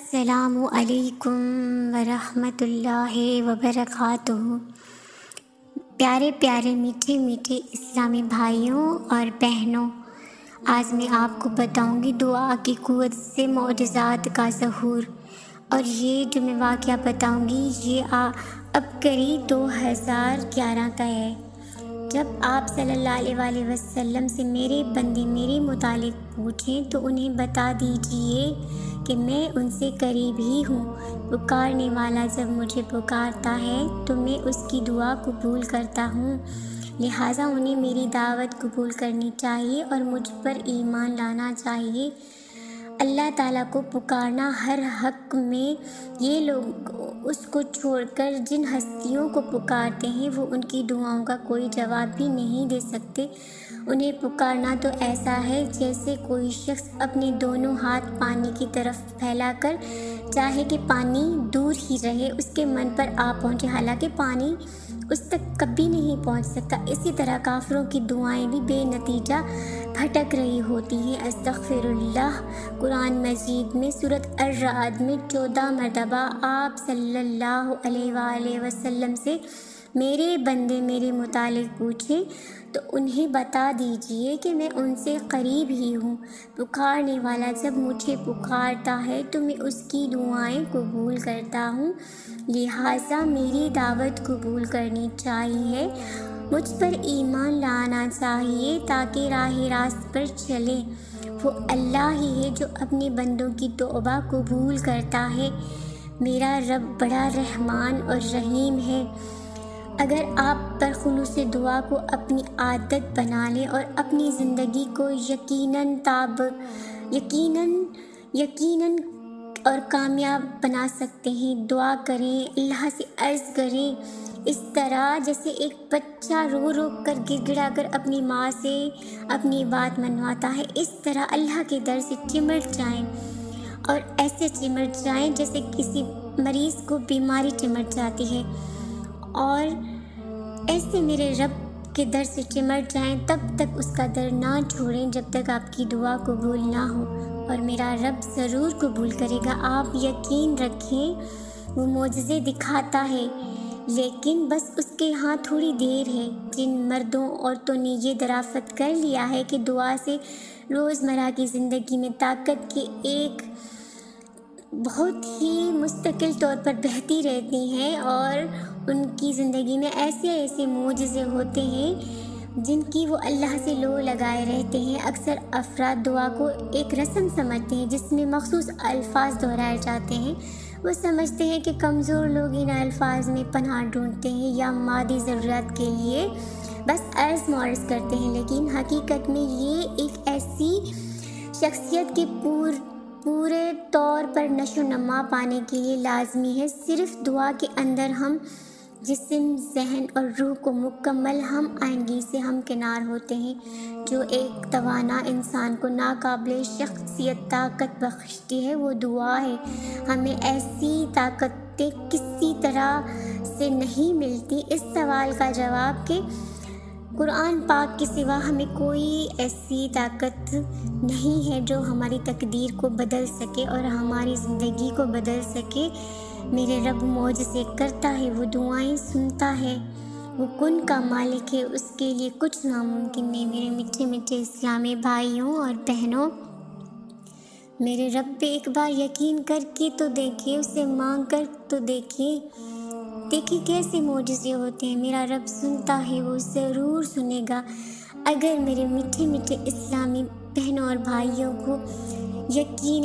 السلام علیکم ورحمۃ اللہ وبرکاتہ۔ پیارے پیارے میٹھے میٹھے اسلامی بھائیوں اور بہنوں، آج میں آپ کو بتاؤں گی دعا کی قوت سے معجزات کا ظہور۔ اور یہ جو میں واقعہ بتاؤں گی یہ اب قریب 2011 کا ہے، جب آپ صلی اللہ علیہ وسلم سے میرے بندے میرے متعلق پوچھیں تو انہیں بتا دیجئے کہ میں ان سے قریب ہی ہوں۔ پکارنے والا جب مجھے پکارتا ہے تو میں اس کی دعا قبول کرتا ہوں، لہٰذا انہیں میری دعوت قبول کرنی چاہیے اور مجھ پر ایمان لانا چاہیے۔ اللہ تعالیٰ کو پکارنا ہر حق میں، یہ لوگ اس کو چھوڑ کر جن ہستیوں کو پکارتے ہیں وہ ان کی دعاؤں کا کوئی جواب بھی نہیں دے سکتے۔ انہیں پکارنا تو ایسا ہے جیسے کوئی شخص اپنے دونوں ہاتھ پانی کی طرف پھیلا کر چاہے کہ پانی دور ہی رہے، اس کے من پر آ پہنچے، حالانکہ پانی اس تک کبھی نہیں پہنچ سکتا۔ اسی طرح کافروں کی دعائیں بھی بے نتیجہ بھٹک رہی ہوتی ہیں۔ استغفر اللہ قرآن مجید میں سورۃ الرعد میں 14 مرتبہ آپ صلی اللہ علیہ وآلہ وسلم سے میرے بندے میرے متعلق پوچھیں تو انہیں بتا دیجئے کہ میں ان سے قریب ہی ہوں۔ پکارنے والا جب مجھے پکارتا ہے تو میں اس کی دعائیں قبول کرتا ہوں، لہٰذا میری دعوت قبول کرنی چاہیے، مجھ پر ایمان لانا چاہیے تاکہ راہ راست پر چلیں۔ وہ اللہ ہی ہے جو اپنے بندوں کی توبہ قبول کرتا ہے۔ میرا رب بڑا رحمان اور رحیم ہے۔ اگر آپ پر خلوص دعا کو اپنی عادت بنا لیں اور اپنی زندگی کو یقیناً اور کامیاب بنا سکتے ہیں، دعا کریں، اللہ سے عرض کریں، اس طرح جیسے ایک بچہ رو رو کر گڑ گڑا کر اپنی ماں سے اپنی بات منواتا ہے، اس طرح اللہ کے در سے چمٹ جائیں اور ایسے چمٹ جائیں جیسے کسی مریض کو بیماری چمٹ جاتی ہے، اور ایسے میرے رب کے در سے چمٹ جائیں، تب تک اس کا در نہ چھوڑیں جب تک آپ کی دعا قبول نہ ہو، اور میرا رب ضرور قبول کرے گا۔ آپ یقین رکھیں، وہ معجزے دکھاتا ہے، لیکن بس اس کے ہاں تھوڑی دیر ہے۔ جن مردوں عورتوں نے یہ دریافت کر لیا ہے کہ دعا سے روزمرہ کی زندگی میں طاقت کے ایک بہت ہی مستقل طور پر بہتی رہتی ہیں اور ان کی زندگی میں ایسے معجزے ہوتے ہیں جن کی وہ اللہ سے لو لگائے رہتے ہیں۔ اکثر افراد دعا کو ایک رسم سمجھتے ہیں جس میں مخصوص الفاظ دہرائے جاتے ہیں۔ وہ سمجھتے ہیں کہ کمزور لوگ ان الفاظ میں پناہ ڈھونڈتے ہیں یا مادی ضرورت کے لیے بس عرض معرض کرتے ہیں، لیکن حقیقت میں یہ ایک ایسی شخصیت کے پورے طور پر نشو و نما پانے کے لیے لازمی ہے۔ صرف دعا کے اندر ہم جسم، ذہن اور روح کو مکمل ہم آہنگی سے ہمکنار ہوتے ہیں۔ جو ایک توانا انسان کو ناقابل شخصیت طاقت بخشتی ہے وہ دعا ہے۔ ہمیں ایسی طاقتیں کسی طرح سے نہیں ملتی۔ اس سوال کا جواب کہ قرآن پاک کے سوا ہمیں کوئی ایسی طاقت نہیں ہے جو ہماری تقدیر کو بدل سکے اور ہماری زندگی کو بدل سکے۔ میرے رب معجزے کرتا ہے، وہ دعائیں سنتا ہے، وہ کن کا مالک ہے، اس کے لیے کچھ ناممکن نہیں۔ میرے میٹھے میٹھے اسلامی بھائیوں اور بہنوں، میرے رب پہ ایک بار یقین کر کے تو دیکھیے، اسے مانگ کر تو دیکھیے کیسے معجزے ہوتے ہیں۔ میرا رب سنتا ہے، وہ ضرور سنے گا۔ اگر میرے میٹھے میٹھے اسلامی بہنوں اور بھائیوں کو یقین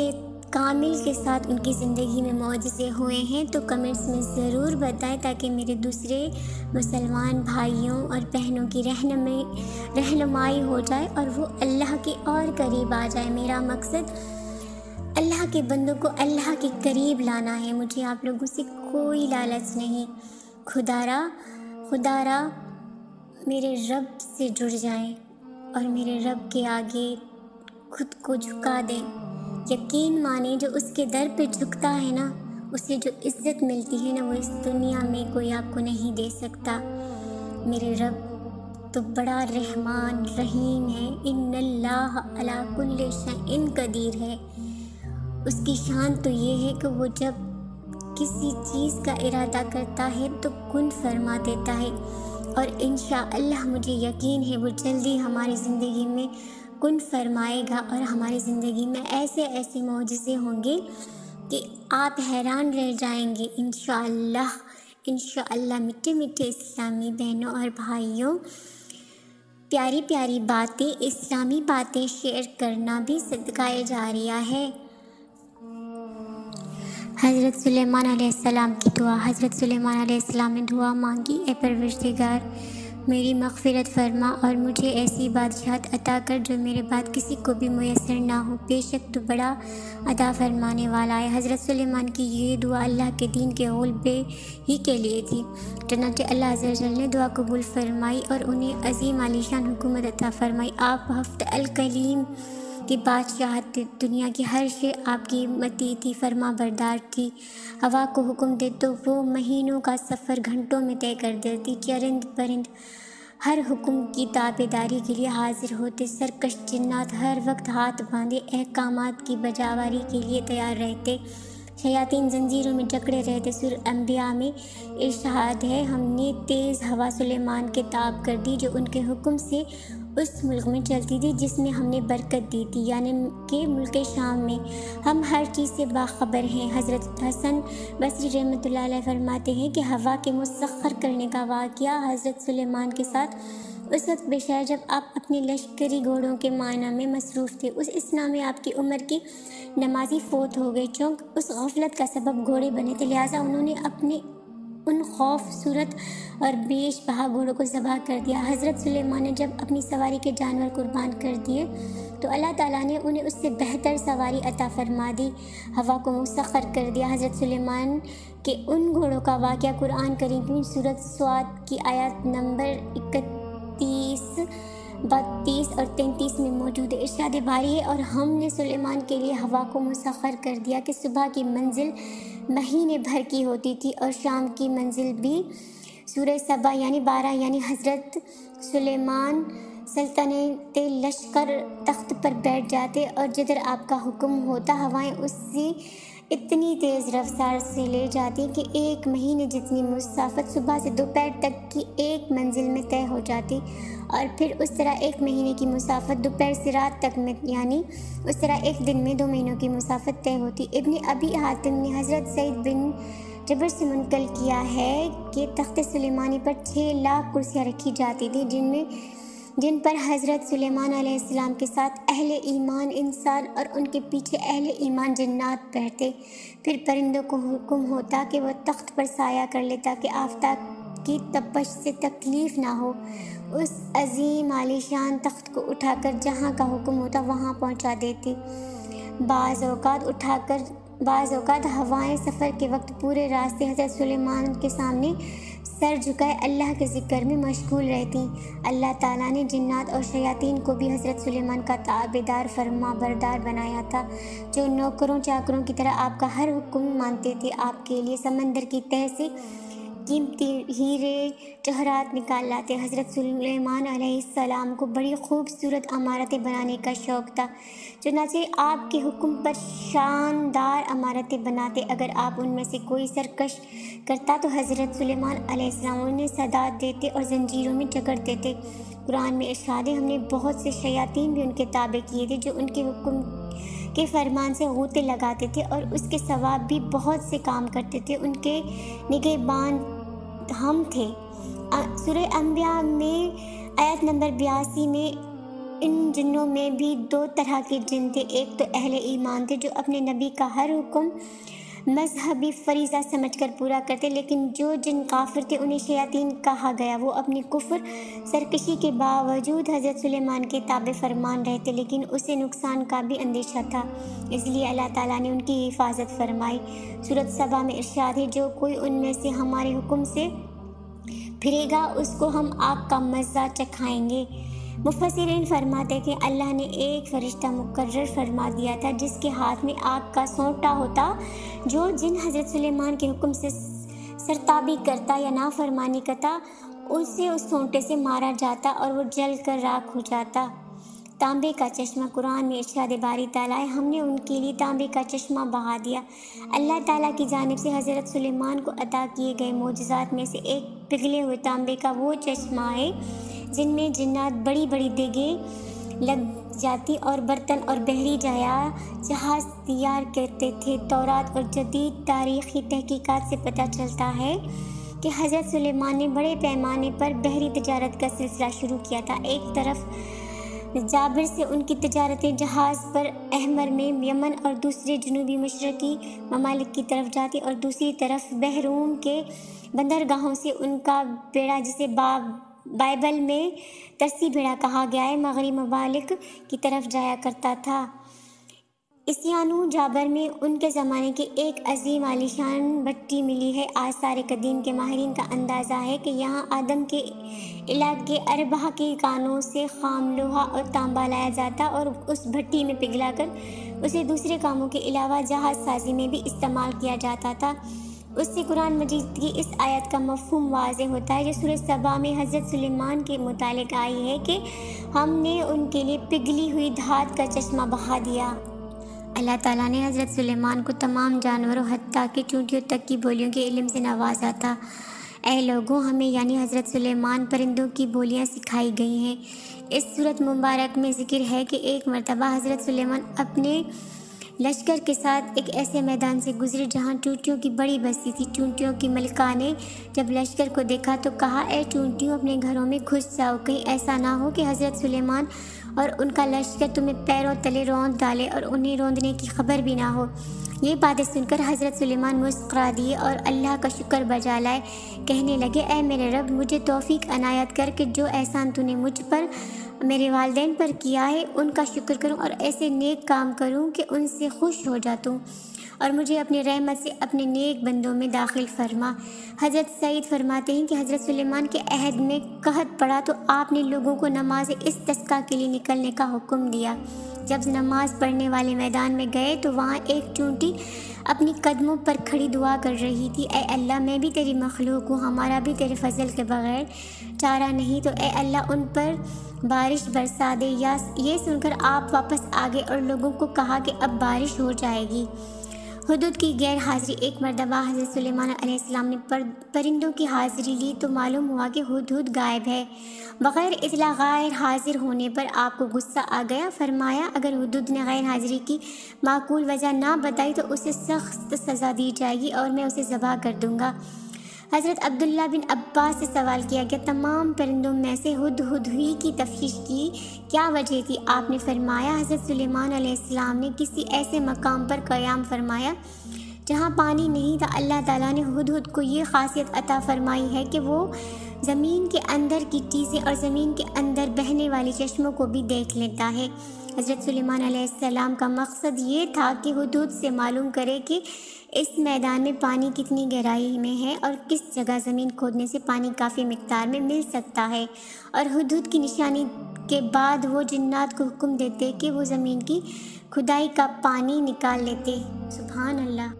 کامل کے ساتھ ان کی زندگی میں معجزے ہوئے ہیں تو کمنٹس میں ضرور بتائیں تاکہ میرے دوسرے مسلمان بھائیوں اور بہنوں کی رہنمائی ہو جائے اور وہ اللہ کے اور قریب آ جائے۔ میرا مقصد اللہ کے بندوں کو اللہ کے قریب لانا ہے، مجھے آپ لوگوں سے کوئی لالچ نہیں۔ خدا را میرے رب سے جڑ جائیں اور میرے رب کے آگے خود کو جھکا دیں۔ یقین مانیں، جو اس کے در پہ جھکتا ہے نا، اسے جو عزت ملتی ہے نا وہ اس دنیا میں کوئی آپ کو نہیں دے سکتا۔ میرے رب تو بڑا رحمان رحیم ہے، ان اللہ علی کل شیء قدیر ہے۔ اس کی شان تو یہ ہے کہ وہ جب کسی چیز کا ارادہ کرتا ہے تو کن فرما دیتا ہے، اور انشاءاللہ مجھے یقین ہے وہ جلدی ہماری زندگی میں کن فرمائے گا، اور ہماری زندگی میں ایسے ایسے معجزے ہوں گے کہ آپ حیران رہ جائیں گے انشاءاللہ۔ انشاءاللہ میٹھے میٹھے اسلامی بہنوں اور بھائیوں، پیاری پیاری باتیں، اسلامی باتیں شیئر کرنا بھی صدقہ جاریہ ہے۔ حضرت سلیمان علیہ السلام کی دعا۔ حضرت سلیمان علیہ السلام نے دعا مانگی، اے پروردگار میری مغفرت فرما اور مجھے ایسی بادشاہت عطا کر جو میرے بعد کسی کو بھی میسر نہ ہو، بے شک تو بڑا عطا فرمانے والا ہے۔ حضرت سلیمان کی یہ دعا اللہ کے دین کے غلبے ہی کے لیے تھی، چنانچہ اللہ عز و جل نے دعا قبول فرمائی اور انہیں عظیم عالیشان حکومت عطا فرمائی۔ آپ ہفت الکلیم کی بادشاہت تھی، دنیا کی ہر شے آپ کی مطیع تھی، فرما بردار تھی۔ ہوا کو حکم دے تو وہ مہینوں کا سفر گھنٹوں میں طے کر دیتی، چرند پرند ہر حکم کی تابع داری کے لیے حاضر ہوتے، سرکش جنات ہر وقت ہاتھ باندھے احکامات کی بجاوری کے لیے تیار رہتے، شیاطین زنجیروں میں جکڑے رہتے۔ سورہ انبیاء میں ارشاد ہے، ہم نے تیز ہوا سلیمان کے تاب کر دی جو ان کے حکم سے اس ملک میں چلتی تھی جس میں ہم نے برکت دی تھی، یعنی کہ ملک شام میں۔ ہم ہر چیز سے باخبر ہیں۔ حضرت حسن بصری رحمۃ اللہ علیہ فرماتے ہیں کہ ہوا کے مسخر کرنے کا واقعہ حضرت سلیمان کے ساتھ اس وقت پیش آیا جب آپ اپنے لشکری گھوڑوں کے معنی میں مصروف تھے۔ اس اثنا میں آپ کی عمر کی نمازی فوت ہو گئی، چونکہ اس غفلت کا سبب گھوڑے بنے تھے، لہٰذا انہوں نے اپنے ان خوف صورت اور بیش بہا گھوڑوں کو ذبح کر دیا۔ حضرت سلیمان نے جب اپنی سواری کے جانور قربان کر دیے تو اللہ تعالیٰ نے انہیں اس سے بہتر سواری عطا فرما دی، ہوا کو مسخر کر دیا۔ حضرت سلیمان کے ان گھوڑوں کا واقعہ قرآن کریم کی سورۃ صاد کی آیات نمبر 31، 32 اور 33 میں موجود ہے۔ ارشاد باری ہے، اور ہم نے سلیمان کے لیے ہوا کو مسخر کر دیا کہ صبح کی منزل مہینے بھر کی ہوتی تھی اور شام کی منزل بھی۔ سورہ سبا یعنی 12 یعنی حضرت سلیمان سلطنت لشکر تخت پر بیٹھ جاتے اور جدھر آپ کا حکم ہوتا ہوائیں اس سے اتنی تیز رفتار سے لے جاتی کہ ایک مہینے جتنی مسافت صبح سے دوپہر تک کی ایک منزل میں طے ہو جاتی، اور پھر اس طرح ایک مہینے کی مسافت دوپہر سے رات تک میں، یعنی اس طرح ایک دن میں 2 مہینوں کی مسافت طے ہوتی۔ ابن ابی حاتم نے حضرت سعید بن جبر سے منقل کیا ہے کہ تخت سلیمانی پر 6 لاکھ کرسیاں رکھی جاتی تھیں جن پر حضرت سلیمان علیہ السلام کے ساتھ اہل ایمان انسان اور ان کے پیچھے اہل ایمان جنات بیٹھتے۔ پھر پرندوں کو حکم ہوتا کہ وہ تخت پر سایہ کر لے تاکہ آفتاب کی تپش سے تکلیف نہ ہو۔ اس عظیم عالیشان تخت کو اٹھا کر جہاں کا حکم ہوتا وہاں پہنچا دیتے۔ بعض اوقات ہوائیں سفر کے وقت پورے راستے حضرت سلیمان کے سامنے سر جھکائے اللہ کے ذکر میں مشغول رہتی۔ اللہ تعالیٰ نے جنات اور شیاطین کو بھی حضرت سلیمان کا تابعدار فرما بردار بنایا تھا، جو نوکروں چاکروں کی طرح آپ کا ہر حکم مانتے تھے۔ آپ کے لیے سمندر کی تہہ سے قیمتی ہیرے جواہرات نکال لاتے۔ حضرت سلیمان علیہ السلام کو بڑی خوبصورت عمارتیں بنانے کا شوق تھا، چنانچہ آپ کے حکم پر شاندار عمارتیں بناتے۔ اگر آپ ان میں سے کوئی سرکش کرتا تو حضرت سلیمان علیہ السلام انہیں سداد دیتے اور زنجیروں میں جکڑ دیتے۔ قرآن میں ارشاد ہے، ہم نے بہت سے شیاطین بھی ان کے تابع کیے تھے جو ان کے حکم کے فرمان سے غوطے لگاتے تھے اور اس کے ثواب بھی بہت سے کام کرتے تھے، ان کے نگہبان ہم تھے۔ سورہ انبیاء میں آیت نمبر 82 میں ان جنوں میں بھی 2 طرح کے جن تھے، ایک تو اہل ایمان تھے جو اپنے نبی کا ہر حکم مذہبی فریضہ سمجھ کر پورا کرتے، لیکن جو جن کافر تھے انہیں شیاطین کہا گیا، وہ اپنی کفر سرکشی کے باوجود حضرت سلیمان کے تابع فرمان رہتے، لیکن اسے نقصان کا بھی اندیشہ تھا، اس لیے اللہ تعالیٰ نے ان کی حفاظت فرمائی۔ سورۃ سبا میں ارشاد ہے، جو کوئی ان میں سے ہمارے حکم سے پھرے گا اس کو ہم آگ کا مزہ چکھائیں گے۔ مفسرین فرماتے کہ اللہ نے ایک فرشتہ مقرر فرما دیا تھا جس کے ہاتھ میں آگ کا سونٹا ہوتا، جو جن حضرت سلیمان کے حکم سے سرتابی کرتا یا نافرمانی کرتا اسے اس سونٹے سے مارا جاتا اور وہ جل کر راکھ ہو جاتا۔ تانبے کا چشمہ قرآن میں ارشاد باری تعالیٰ ہے، ہم نے ان کے لیے تانبے کا چشمہ بہا دیا۔ اللہ تعالیٰ کی جانب سے حضرت سلیمان کو عطا کیے گئے معجزات میں سے ایک پگھلے ہوئے تانبے کا وہ چشمہ ہے جن میں جنات بڑی بڑی دیگیں لگ جاتی اور برتن اور بحری جہاز تیار کرتے تھے۔ تورات اور جدید تاریخی تحقیقات سے پتہ چلتا ہے کہ حضرت سلیمان نے بڑے پیمانے پر بحری تجارت کا سلسلہ شروع کیا تھا۔ ایک طرف جابر سے ان کی تجارتیں جہاز پر احمر میں یمن اور دوسرے جنوبی مشرقی ممالک کی طرف جاتی اور دوسری طرف بحرروم کے بندرگاہوں سے ان کا بیڑا، جسے بائبل میں ترسی بیڑا کہا گیا ہے، مغربی ممالک کی طرف جایا کرتا تھا۔ اسیانو جابر میں ان کے زمانے کی ایک عظیم عالیشان بھٹی ملی ہے۔ آثار قدیم کے ماہرین کا اندازہ ہے کہ یہاں آدم کے علاقے اربعہ کے کانوں سے خام لوہا اور تانبا لایا جاتا اور اس بھٹی میں پگھلا کر اسے دوسرے کاموں کے علاوہ جہاز سازی میں بھی استعمال کیا جاتا تھا۔ اس سے قرآن مجید کی اس آیت کا مفہوم واضح ہوتا ہے جو سورہ سبا میں حضرت سلیمان کے متعلق آئی ہے کہ ہم نے ان کے لیے پگھلی ہوئی دھات کا چشمہ بہا دیا۔ اللہ تعالیٰ نے حضرت سلیمان کو تمام جانوروں حتیٰ کہ چونٹیوں تک کی بولیوں کے علم سے نوازا تھا۔ اے لوگوں، ہمیں یعنی حضرت سلیمان پرندوں کی بولیاں سکھائی گئی ہیں۔ اس سورت مبارک میں ذکر ہے کہ ایک مرتبہ حضرت سلیمان اپنے لشکر کے ساتھ ایک ایسے میدان سے گزرے جہاں چونٹیوں کی بڑی بستی تھی۔ چونٹیوں کی ملکہ نے جب لشکر کو دیکھا تو کہا، اے چونٹیوں، اپنے گھروں میں گھس جاؤ، کہیں ایسا نہ ہو کہ حضرت سلیمان اور ان کا لشکر تمہیں پیروں تلے روند ڈالے اور انہیں روندنے کی خبر بھی نہ ہو۔ یہ باتیں سن کر حضرت سلیمان مسکرا دیے اور اللہ کا شکر بجا لائے، کہنے لگے، اے میرے رب، مجھے توفیق عنایت کر کہ جو احسان تو نے مجھ پر میرے والدین پر کیا ہے ان کا شکر کروں اور ایسے نیک کام کروں کہ ان سے خوش ہو جاتوں، اور مجھے اپنی رحمت سے اپنے نیک بندوں میں داخل فرما۔ حضرت سعید فرماتے ہیں کہ حضرت سلیمان کے عہد میں قحط پڑا تو آپ نے لوگوں کو نماز استسقاء کے لیے نکلنے کا حکم دیا۔ جب نماز پڑھنے والے میدان میں گئے تو وہاں ایک چونٹی اپنی قدموں پر کھڑی دعا کر رہی تھی، اے اللہ، میں بھی تیری مخلوق ہوں، ہمارا بھی تیرے فضل کے بغیر چارہ نہیں، تو اے اللہ ان پر بارش برسا دے۔ یہ سن کر آپ واپس آ گئے اور لوگوں کو کہا کہ اب بارش ہو جائے گی۔ ہدہد کی غیر حاضری۔ ایک مرتبہ حضرت سلیمان علیہ السلام نے پرندوں کی حاضری لی تو معلوم ہوا کہ ہدہد غائب ہے۔ بغیر اطلاع غیر حاضر ہونے پر آپ کو غصہ آ گیا۔ فرمایا، اگر ہدہد نے غیر حاضری کی معقول وجہ نہ بتائی تو اسے سخت سزا دی جائے گی اور میں اسے ذبح کر دوں گا۔ حضرت عبداللہ بن عباس سے سوال کیا گیا، تمام پرندوں میں سے ہدہد ہی کی تفتیش کی کیا وجہ تھی؟ آپ نے فرمایا، حضرت سلیمان علیہ السلام نے کسی ایسے مقام پر قیام فرمایا جہاں پانی نہیں تھا۔ اللہ تعالیٰ نے ہدہد کو یہ خاصیت عطا فرمائی ہے کہ وہ زمین کے اندر کی چیزیں اور زمین کے اندر بہنے والی چشموں کو بھی دیکھ لیتا ہے۔ حضرت سلیمان علیہ السلام کا مقصد یہ تھا کہ ہدہد سے معلوم کرے کہ اس میدان میں پانی کتنی گہرائی میں ہے اور کس جگہ زمین کھودنے سے پانی کافی مقدار میں مل سکتا ہے، اور ہدہد کی نشانی کے بعد وہ جنات کو حکم دیتے کہ وہ زمین کی کھدائی کا پانی نکال لیتے۔ سبحان اللہ۔